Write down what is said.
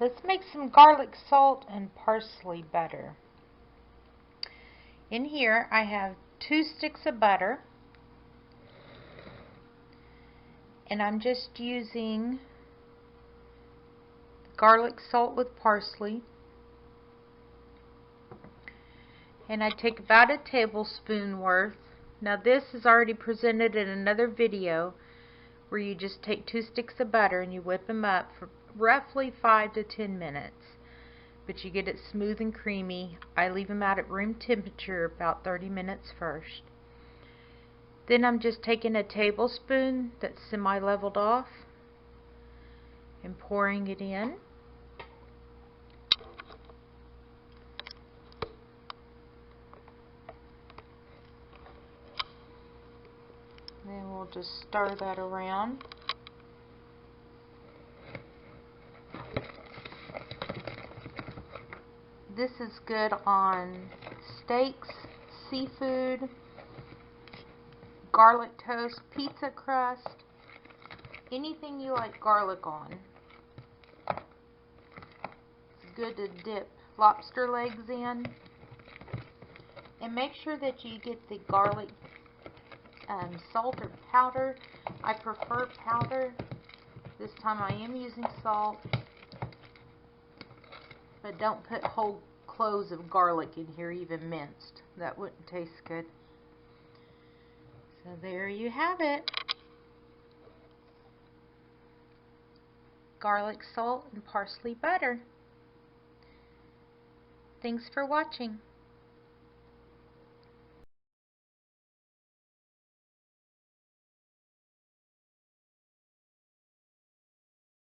Let's make some garlic salt and parsley butter. In here I have 2 sticks of butter, and I'm just using garlic salt with parsley, and I take about a tablespoon worth. Now this is already presented in another video where you just take 2 sticks of butter and you whip them up for roughly 5 to 10 minutes. But you get it smooth and creamy. I leave them out at room temperature about 30 minutes first. Then I'm just taking a tablespoon that's semi-leveled off and pouring it in. Then we'll just stir that around. This is good on steaks, seafood, garlic toast, pizza crust, anything you like garlic on. It's good to dip lobster legs in. And make sure that you get the garlic salt or powder. I prefer powder. This time I am using salt. But don't put whole cloves of garlic in here, even minced. That wouldn't taste good. So there you have it. Garlic salt and parsley butter. Thanks for watching.